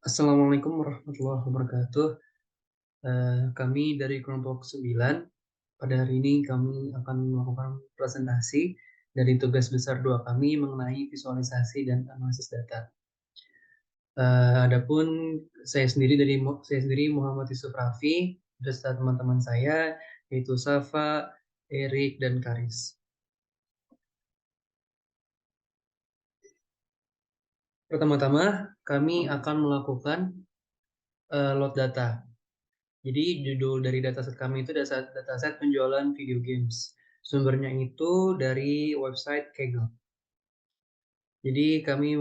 Assalamualaikum warahmatullahi wabarakatuh. Kami dari kelompok 9. Pada hari ini kami akan melakukan presentasi dari tugas besar 2 kami mengenai visualisasi dan analisis data. Adapun saya sendiri Muhammad Yusuf Raffi beserta teman-teman saya yaitu Safa, Erik, dan Karis. Pertama-tama kami akan melakukan load data. Jadi judul dari dataset kami itu dataset penjualan video games. Sumbernya itu dari website Kaggle. Jadi kami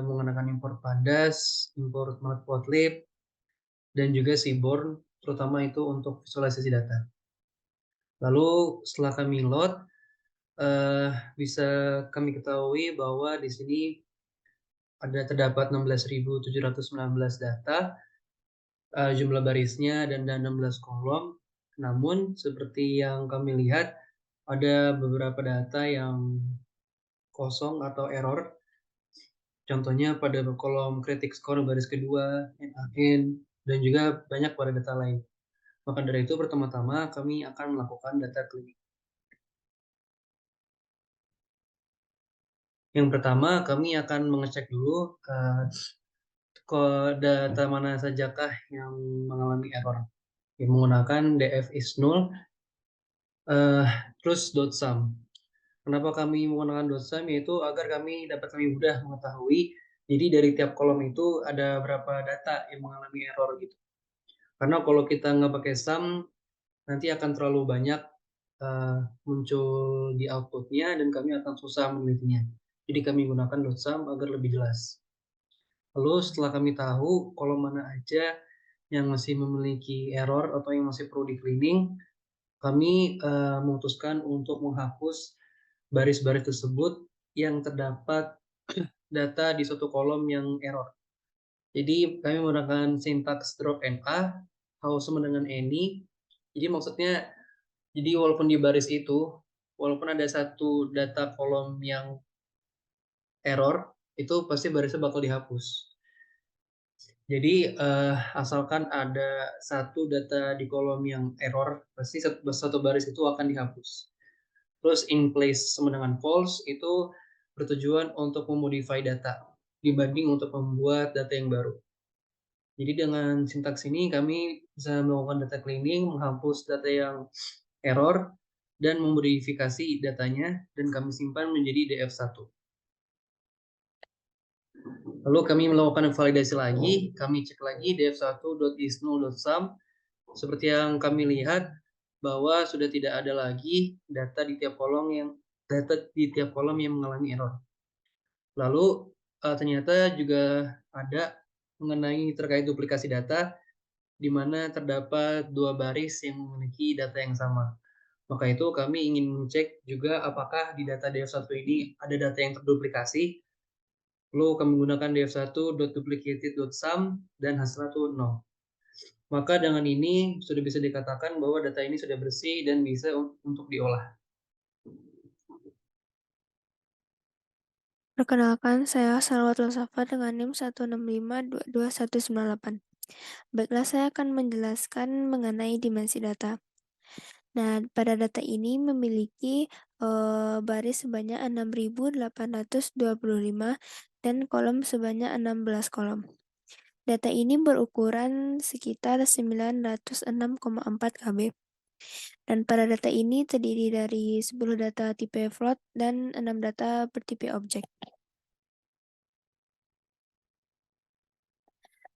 menggunakan import Pandas, import Matplotlib, dan juga Seaborn, terutama itu untuk visualisasi data. Lalu setelah kami load, eh, bisa kami ketahui bahwa di sini ada terdapat 16.719 data, jumlah barisnya dan 16 kolom. Namun seperti yang kami lihat, ada beberapa data yang kosong atau error. Contohnya pada kolom kritik skor baris kedua, NaN, dan juga banyak pada data lain. Maka dari itu pertama-tama kami akan melakukan data cleaning. Yang pertama kami akan mengecek dulu data mana sajakah yang mengalami error. Yang menggunakan df is null, terus .sum. Kenapa kami menggunakan .sum? Yaitu agar kami mudah mengetahui, jadi dari tiap kolom itu ada berapa data yang mengalami error gitu. Karena kalau kita nggak pakai sum, nanti akan terlalu banyak uh, muncul di outputnya dan kami akan susah menelitinya. Jadi kami gunakan .sum agar lebih jelas. Lalu setelah kami tahu kolom mana aja yang masih memiliki error atau yang masih perlu di cleaning, kami memutuskan untuk menghapus baris-baris tersebut yang terdapat data di suatu kolom yang error. Jadi kami menggunakan sintaks drop NA, hau sama dengan any. Jadi maksudnya, jadi walaupun di baris itu, walaupun ada satu data kolom yang error, itu pasti barisnya bakal dihapus. Jadi asalkan ada satu data di kolom yang error, pasti satu baris itu akan dihapus. Terus in place sama dengan false itu bertujuan untuk memodify data dibanding untuk membuat data yang baru. Jadi dengan sintaks ini kami bisa melakukan data cleaning, menghapus data yang error, dan memodifikasi datanya, dan kami simpan menjadi df1. Lalu kami melakukan validasi lagi, kami cek lagi df1.isnull.sum. Seperti yang kami lihat, bahwa sudah tidak ada lagi data di tiap kolom yang mengalami error. Lalu ternyata juga ada mengenai terkait duplikasi data, di mana terdapat 2 baris yang memiliki data yang sama. Maka itu kami ingin mengecek juga apakah di data df1 ini ada data yang terduplikasi. Lalu kami menggunakan df1.duplicated.sum dan hasilnya itu 0. Maka dengan ini sudah bisa dikatakan bahwa data ini sudah bersih dan bisa untuk diolah. Perkenalkan, saya Salwatul Safa dengan NIM 165229198. Baiklah, saya akan menjelaskan mengenai dimensi data. Nah, pada data ini memiliki baris sebanyak 6.825 dan kolom sebanyak 16 kolom. Data ini berukuran sekitar 906,4 KB. Dan pada data ini terdiri dari 10 data tipe float dan 6 data bertipe objek.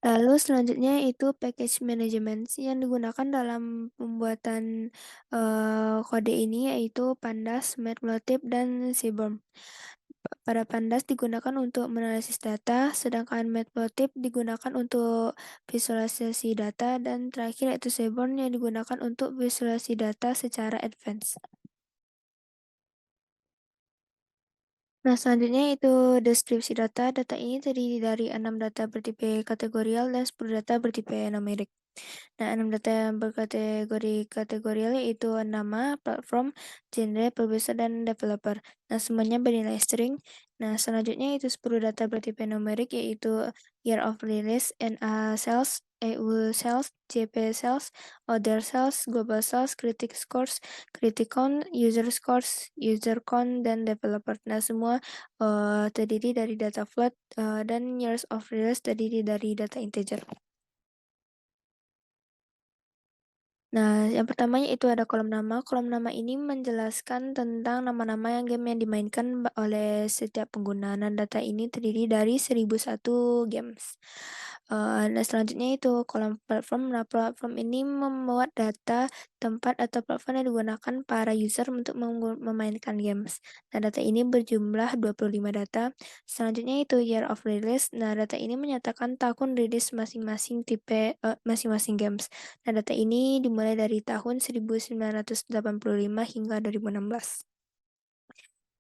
Lalu selanjutnya itu package management yang digunakan dalam pembuatan kode ini yaitu Pandas, Matplotlib, dan Seaborn. Pada Pandas digunakan untuk menganalisis data, sedangkan Matplotlib digunakan untuk visualisasi data, dan terakhir yaitu Seaborn yang digunakan untuk visualisasi data secara advance. Nah, selanjutnya itu deskripsi data. Data ini terdiri dari 6 data bertipe kategorial dan 10 data bertipe numerik. Nah, 6 data yang berkategori kategorial yaitu nama, platform, genre, publisher, dan developer. Nah, semuanya bernilai string. Nah, selanjutnya itu 10 data bertipe numerik yaitu year of release, NA sales, EU sales, JP sales, order sales, global sales, critic scores, critic count, user scores, user count, dan developer. Nah, semua terdiri dari data float dan years of release terdiri dari data integer. Nah, yang pertamanya itu ada kolom nama. Kolom nama ini menjelaskan tentang nama-nama game yang dimainkan oleh setiap pengguna. Nah, data ini terdiri dari 1001 games. Nah, selanjutnya itu kolom platform. Nah, platform ini memuat data tempat atau platform yang digunakan para user untuk memainkan games. Nah, data ini berjumlah 25 data. Selanjutnya itu year of release. Nah, data ini menyatakan tahun rilis masing-masing games. Nah, data ini dimulai dari tahun 1985 hingga 2016.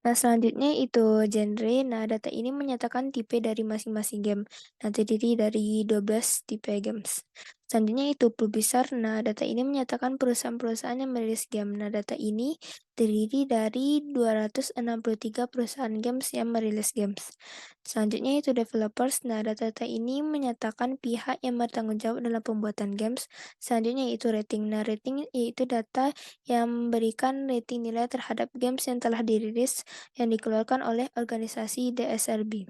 Nah, selanjutnya itu genre. Nah, data ini menyatakan tipe dari masing-masing game. Nah, terdiri dari 12 tipe games. Selanjutnya itu publisher. Nah, data ini menyatakan perusahaan-perusahaan yang merilis game. Nah, data ini terdiri dari 263 perusahaan games yang merilis games. Selanjutnya itu developers. Nah, data-data ini menyatakan pihak yang bertanggung jawab dalam pembuatan games. Selanjutnya itu rating. Nah, rating yaitu data yang memberikan rating nilai terhadap games yang telah dirilis yang dikeluarkan oleh organisasi DSRB.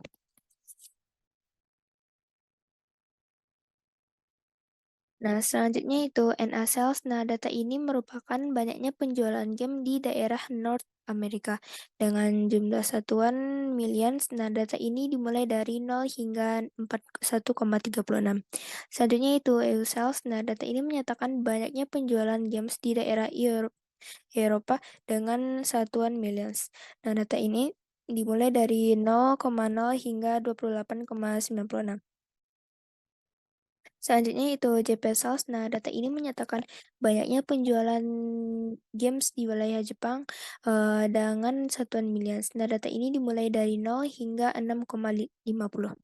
Nah, selanjutnya itu NA Sales. Nah, data ini merupakan banyaknya penjualan game di daerah North Amerika dengan jumlah satuan millions. Nah, data ini dimulai dari 0 hingga 41,36. Selanjutnya itu EU Sales. Nah, data ini menyatakan banyaknya penjualan games di daerah Eropa dengan satuan millions. Nah, data ini dimulai dari 0,0 hingga 28,96. Selanjutnya itu JP Sales. Nah, data ini menyatakan banyaknya penjualan games di wilayah Jepang dengan satuan millions. Nah, data ini dimulai dari 0 hingga 6,50.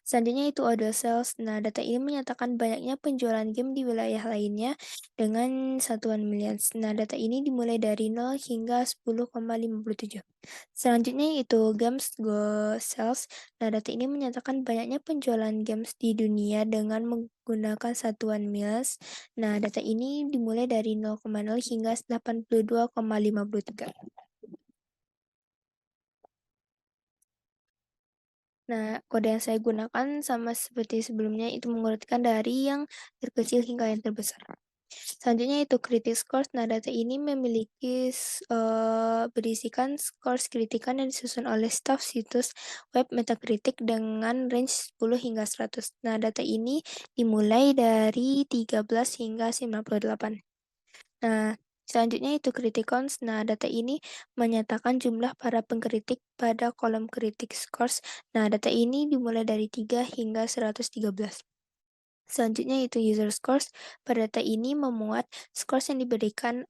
Selanjutnya itu audio sales. Nah, data ini menyatakan banyaknya penjualan game di wilayah lainnya dengan satuan millions. Nah, data ini dimulai dari 0 hingga 10,57. Selanjutnya itu games go sales. Nah, data ini menyatakan banyaknya penjualan games di dunia dengan menggunakan satuan millions. Nah, data ini dimulai dari 0,0 hingga 82,53. Nah, kode yang saya gunakan sama seperti sebelumnya itu mengurutkan dari yang terkecil hingga yang terbesar. Selanjutnya itu critic scores. Nah, data ini berisikan scores kritikan yang disusun oleh staf situs web Metacritic dengan range 10 hingga 100. Nah, data ini dimulai dari 13 hingga 98. Nah, selanjutnya itu criticons. Nah, data ini menyatakan jumlah para pengkritik pada kolom kritik scores. Nah, data ini dimulai dari 3 hingga 113. Selanjutnya itu user scores. Pada data ini memuat scores yang diberikan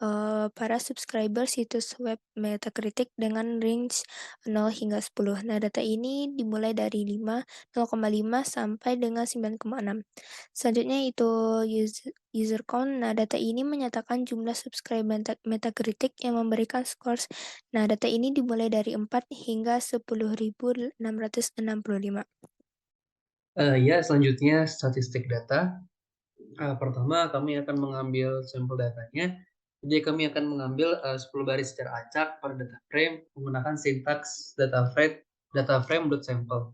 para subscriber situs web Metacritic dengan range 0 hingga 10. Nah, data ini dimulai dari 0,5 sampai dengan 9,6. Selanjutnya itu user count. Nah, data ini menyatakan jumlah subscriber Metacritic yang memberikan scores. Nah, data ini dimulai dari 4 hingga 10.665. Ya, selanjutnya statistik data. Pertama, kami akan mengambil sampel datanya. Jadi kami akan mengambil 10 baris secara acak pada data frame menggunakan sintaks data frame.sample.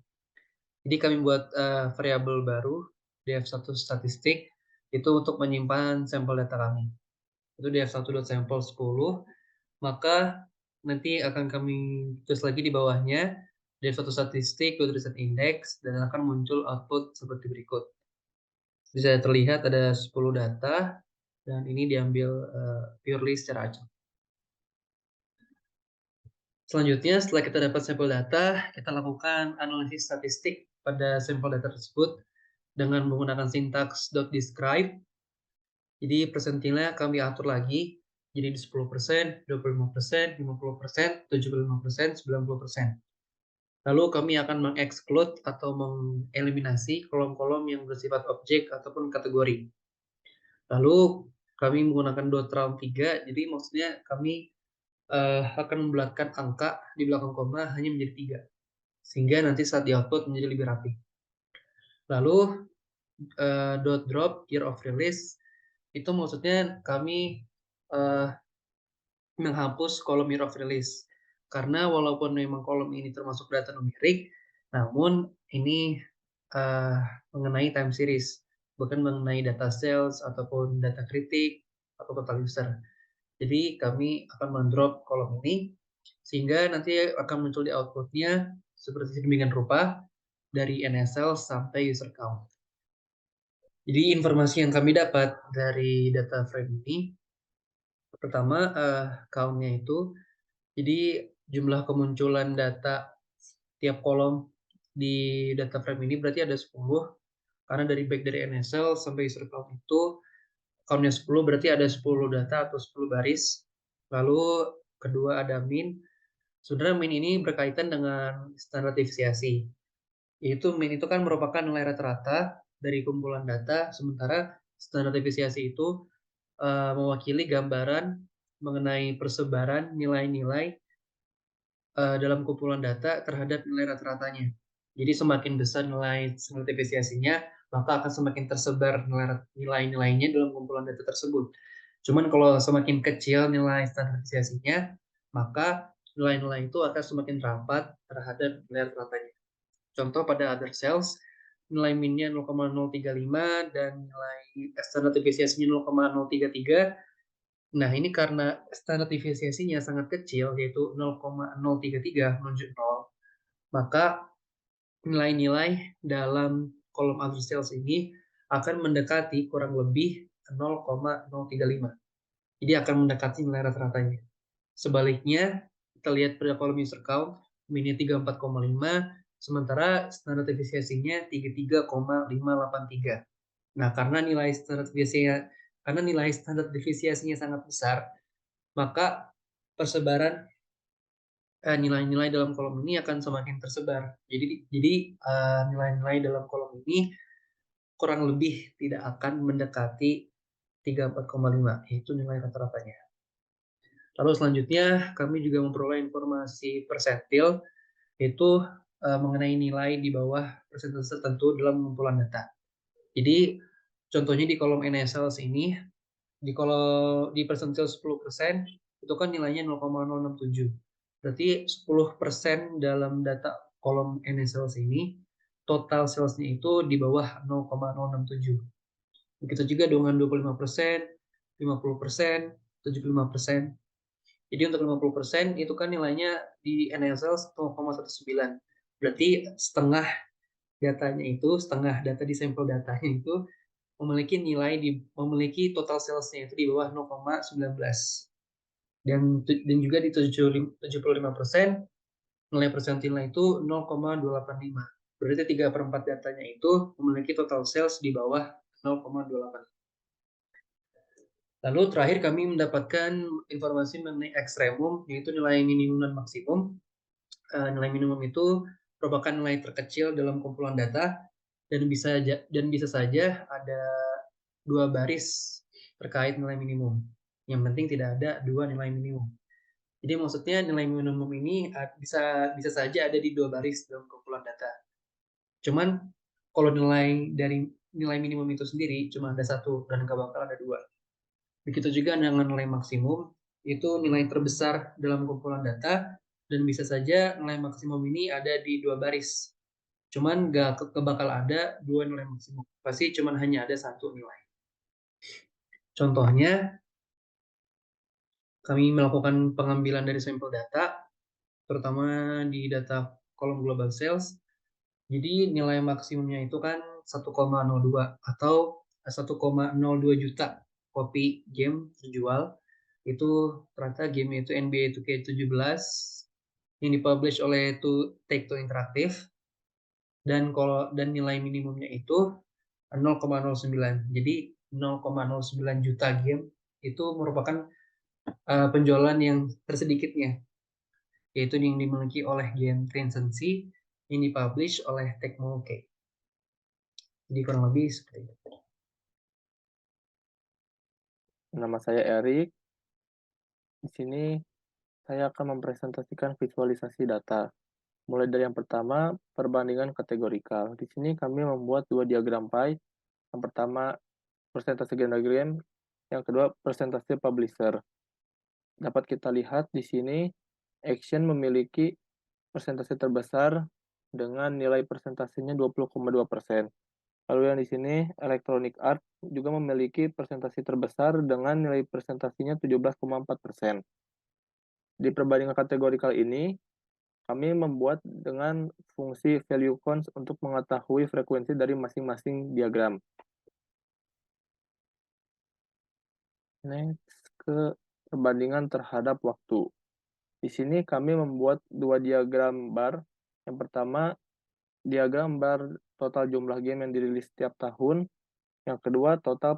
Jadi kami buat variabel baru df1 statistik itu untuk menyimpan sampel data kami. Itu df1.sample 10. Maka nanti akan kami tulis lagi di bawahnya df1 statistik reset index dan akan muncul output seperti berikut. Bisa terlihat ada 10 data dan ini diambil purely secara acak. Selanjutnya, setelah kita dapat sampel data, kita lakukan analisis statistik pada sampel data tersebut dengan menggunakan sintaks .describe. Jadi persentilnya kami atur lagi jadi di 10%, 25%, 50%, 75%, 90%. Lalu kami akan mengexclude atau mengeliminasi kolom-kolom yang bersifat objek ataupun kategori. Lalu kami menggunakan dot round 3, jadi maksudnya kami, akan membulatkan angka di belakang koma hanya menjadi 3, sehingga nanti saat di-output menjadi lebih rapi. Lalu, dot drop year of release itu maksudnya kami, eee, menghapus kolom year of release. Karena walaupun memang kolom ini termasuk data numerik, namun ini, eee, mengenai time series, bukan mengenai data sales ataupun data kritik atau total user. Jadi kami akan men-drop kolom ini, sehingga nanti akan muncul di output-nya seperti sedemikian rupa dari NSL sampai user count. Jadi informasi yang kami dapat dari data frame ini, pertama, count-nya itu, jadi jumlah kemunculan data tiap kolom di data frame ini berarti ada 10, karena baik dari NSL sampai user count itu count-nya 10 berarti ada 10 data atau 10 baris. Lalu kedua ada min. Sebenarnya min ini berkaitan dengan standar deviasi. Yaitu min itu kan merupakan nilai rata-rata dari kumpulan data, sementara standar deviasi itu mewakili gambaran mengenai persebaran nilai-nilai dalam kumpulan data terhadap nilai rata-ratanya. Jadi semakin besar nilai standar deviasinya, maka akan semakin tersebar nilai-nilainya dalam kumpulan data tersebut. Cuman kalau semakin kecil nilai standar deviasinya, maka nilai-nilai itu akan semakin rapat terhadap nilai rata-ratanya. Contoh pada other cells, nilai min-nya 0,035 dan nilai standar deviasinya 0,033. Nah, ini karena standar deviasinya sangat kecil, yaitu 0,033 menuju 0, maka nilai-nilai dalam kolom other cells ini akan mendekati kurang lebih 0,035. Jadi akan mendekati nilai rata-ratanya. Sebaliknya, kita lihat pada kolom user count, min-nya 34,5, sementara standar deviasinya 33,583. Nah, karena nilai standar deviasinya sangat besar, maka persebaran nilai-nilai dalam kolom ini akan semakin tersebar. Jadi nilai-nilai dalam kolom ini kurang lebih tidak akan mendekati 34,5, yaitu nilai rata-ratanya. Lalu selanjutnya kami juga memperoleh informasi persentil, yaitu mengenai nilai di bawah persentase tertentu dalam pengumpulan data. Jadi contohnya di kolom NSLs ini, kalau di persentil 10% itu kan nilainya 0,067. Berarti 10% dalam data kolom NSLs ini, total sales-nya itu di bawah 0,067. Begitu juga dengan 25%, 50%, 75%. Jadi untuk 50% itu kan nilainya di NSL 1,19. Berarti setengah data di sampel datanya itu memiliki total sales-nya itu di bawah 0,19. Dan juga di 75% nilai persentilnya itu 0,285. Berarti 3/4 datanya itu memiliki total sales di bawah 0,28. Lalu terakhir kami mendapatkan informasi mengenai ekstremum, yaitu nilai minimum dan maksimum. Nilai minimum itu merupakan nilai terkecil dalam kumpulan data dan bisa saja ada 2 baris terkait nilai minimum. Yang penting tidak ada 2 nilai minimum. Jadi maksudnya nilai minimum ini bisa bisa saja ada di 2 baris dalam kumpulan data. Cuman kalau dari nilai minimum itu sendiri cuma ada 1 dan nggak bakal ada 2. Begitu juga dengan nilai maksimum, itu nilai terbesar dalam kumpulan data dan bisa saja nilai maksimum ini ada di 2 baris. Cuman nggak bakal ada 2 nilai maksimum, pasti cuman hanya ada 1 nilai. Contohnya, kami melakukan pengambilan dari sampel data, terutama di data kolom global sales. Jadi nilai maksimumnya itu kan 1,02 atau 1,02 juta kopi game terjual. Itu ternyata game itu NBA 2K17 yang dipublish oleh Take-Two Interactive, dan nilai minimumnya itu 0,09. Jadi 0,09 juta game itu merupakan penjualan yang tersedikitnya, yaitu yang dimiliki oleh game Transcendency yang dipublish oleh Tecmo. Jadi kurang lebih seperti itu. Nama saya Erik. Di sini saya akan mempresentasikan visualisasi data. Mulai dari yang pertama, perbandingan kategorikal. Di sini kami membuat dua diagram pie. Yang pertama, persentase Gendagram. Yang kedua, persentase publisher. Dapat kita lihat di sini, Action memiliki persentase terbesar dengan nilai persentasenya 20,2%. Lalu yang di sini, Electronic Art juga memiliki persentase terbesar dengan nilai presentasinya 17,4%. Di perbandingan kategorikal ini, kami membuat dengan fungsi value cons untuk mengetahui frekuensi dari masing-masing diagram. Next ke perbandingan terhadap waktu. Di sini kami membuat dua diagram bar. Yang pertama, diagram bar total jumlah game yang dirilis setiap tahun. Yang kedua, total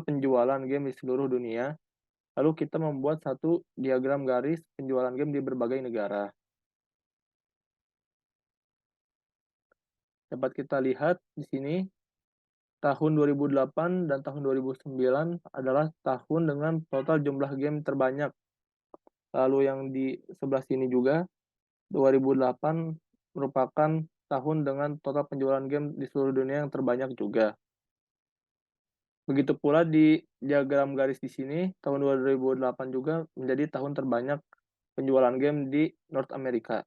penjualan game di seluruh dunia. Lalu kita membuat satu diagram garis penjualan game di berbagai negara. Dapat kita lihat di sini, tahun 2008 dan tahun 2009 adalah tahun dengan total jumlah game terbanyak. Lalu yang di sebelah sini juga, 2008 merupakan tahun dengan total penjualan game di seluruh dunia yang terbanyak juga. Begitu pula di diagram garis di sini, tahun 2008 juga menjadi tahun terbanyak penjualan game di North America.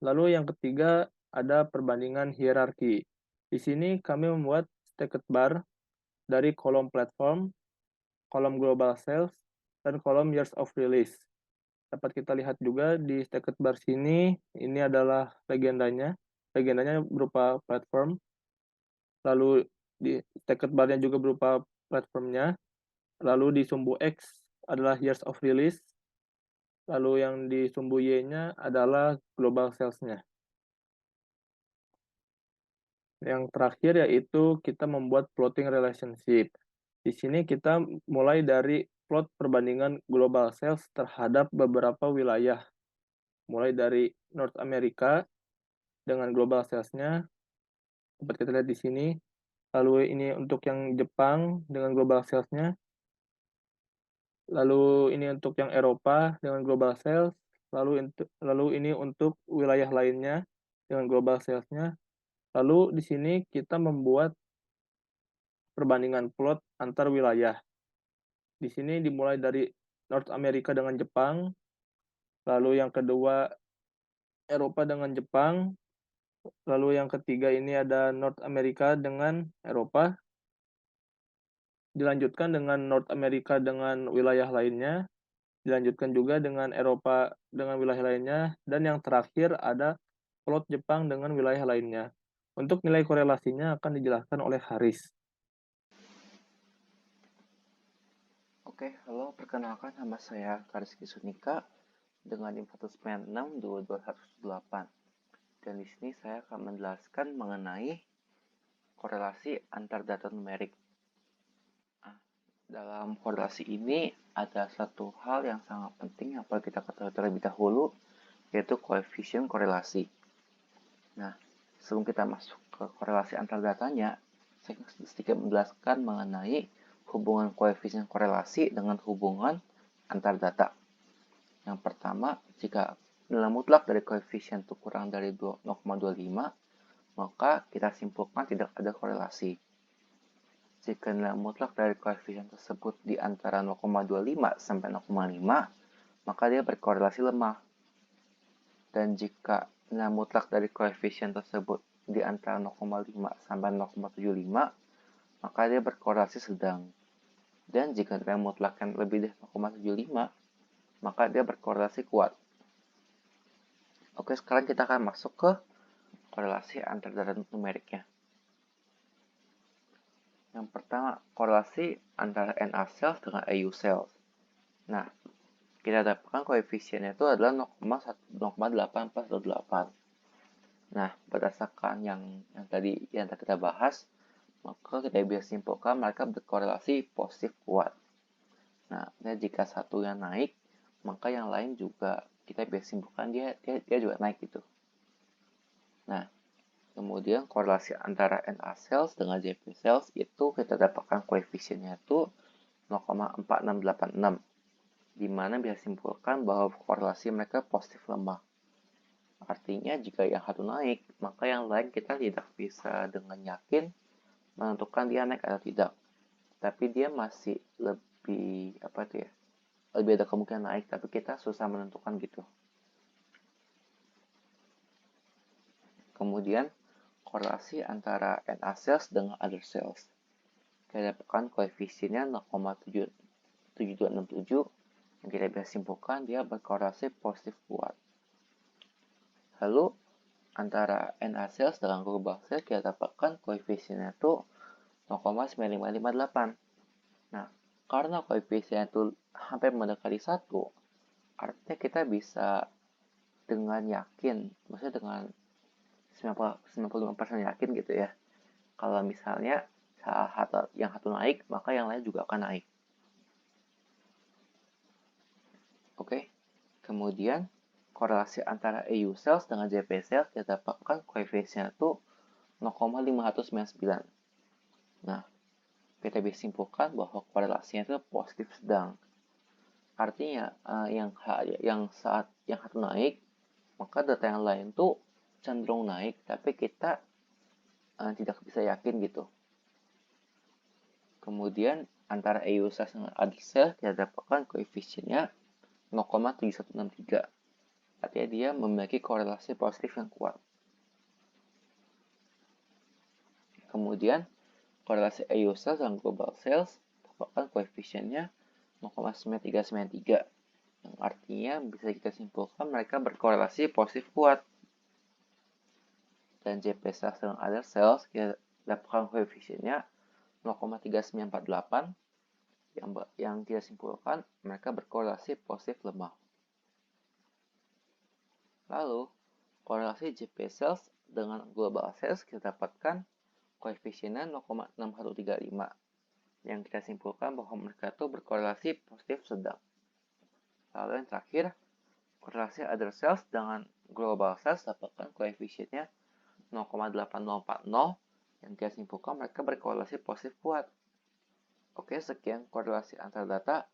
Lalu yang ketiga ada perbandingan hierarki. Di sini kami membuat stacked bar dari kolom platform, kolom global sales, dan kolom years of release. Dapat kita lihat juga di stacked bar sini, ini adalah legendanya. Legendanya berupa platform. Lalu di stacked barnya juga berupa platformnya. Lalu di sumbu X adalah years of release. Lalu yang di sumbu Y-nya adalah global sales-nya. Yang terakhir yaitu kita membuat plotting relationship. Di sini kita mulai dari plot perbandingan global sales terhadap beberapa wilayah. Mulai dari North America dengan global sales-nya, dapat kita lihat di sini. Lalu ini untuk yang Jepang dengan global sales-nya. Lalu ini untuk yang Eropa dengan global sales. Lalu ini untuk wilayah lainnya dengan global sales-nya. Lalu di sini kita membuat perbandingan plot antar wilayah. Di sini dimulai dari North America dengan Jepang, lalu yang kedua Eropa dengan Jepang, lalu yang ketiga ini ada North America dengan Eropa, dilanjutkan dengan North America dengan wilayah lainnya, dilanjutkan juga dengan Eropa dengan wilayah lainnya, dan yang terakhir ada plot Jepang dengan wilayah lainnya. Untuk nilai korelasinya akan dijelaskan oleh Haris. Oke, halo, perkenalkan nama saya Kariski Sunika dengan NIM 1962218. Dan di sini saya akan menjelaskan mengenai korelasi antar data numerik. Nah, dalam korelasi ini ada satu hal yang sangat penting yang perlu kita ketahui terlebih dahulu, yaitu koefisien korelasi. Nah, sebelum kita masuk ke korelasi antar datanya, saya sedikit menjelaskan mengenai hubungan koefisien korelasi dengan hubungan antar data. Yang pertama, jika nilai mutlak dari koefisien itu kurang dari 0,25, maka kita simpulkan tidak ada korelasi. Jika nilai mutlak dari koefisien tersebut di antara 0,25 sampai 0,5, maka dia berkorelasi lemah. Dan jika nilai mutlak dari koefisien tersebut di antara 0,5 sampai 0,75, maka dia berkorelasi sedang. Dan jika nilai mutlak yang lebih dari 0,75, maka dia berkorelasi kuat. Oke, sekarang kita akan masuk ke korelasi antar data numeriknya. Yang pertama, korelasi antara NA cells dengan AU cells. Nah, kita dapatkan koefisiennya itu adalah 0,848. Nah, berdasarkan yang tadi kita bahas, maka kita bisa simpulkan mereka berkorelasi positif kuat. Nah, jika satu yang naik, maka yang lain juga kita bisa simpulkan dia juga naik gitu. Nah, Kemudian korelasi antara NA cells dengan JP cells itu kita dapatkan koefisiennya itu 0,4686, di mana bisa simpulkan bahwa korelasi mereka positif lemah. Artinya jika yang satu naik, maka yang lain kita tidak bisa dengan yakin menentukan dia naik atau tidak. Tapi dia masih lebih lebih ada kemungkinan naik, tapi kita susah menentukan gitu. Kemudian korelasi antara NA cells dengan other cells. Kita dapatkan koefisiennya 0,7267, yang kita bisa simpulkan dia berkorelasi positif kuat. Lalu antara NA cells dengan global cells kita dapatkan koefisiennya itu 0,9558. Nah, karena koefisiennya itu hampir mendekati 1, artinya kita bisa dengan yakin, maksudnya dengan 95% yakin gitu ya, kalau misalnya yang satu naik, maka yang lain juga akan naik. Oke, kemudian korelasi antara EU cells dengan JP cells kita dapatkan koefisiennya itu 0,599. Nah, kita bisa simpulkan bahwa korelasinya itu positif sedang. Artinya saat yang satu naik, maka data yang lain tuh cenderung naik, tapi kita tidak bisa yakin gitu. Kemudian antara EU cells dengan other cells kita dapatkan koefisiennya 0,7163. Artinya dia memiliki korelasi positif yang kuat. Kemudian korelasi EU cells dengan global cells dapatkan koefisiennya 0,9393. Yang artinya bisa kita simpulkan mereka berkorelasi positif kuat. Dan JP cells dengan other cells kita dapatkan koefisiennya 0,3948, yang kita simpulkan mereka berkorelasi positif lemah. Lalu, korelasi JP cells dengan global cells kita dapatkan koefisiennya 0,6135, yang kita simpulkan bahwa mereka itu berkorelasi positif sedang. Lalu yang terakhir, korelasi other cells dengan global cells dapatkan koefisiennya 0,8040, yang kita simpulkan mereka berkorelasi positif kuat. Oke, sekian korelasi antar data.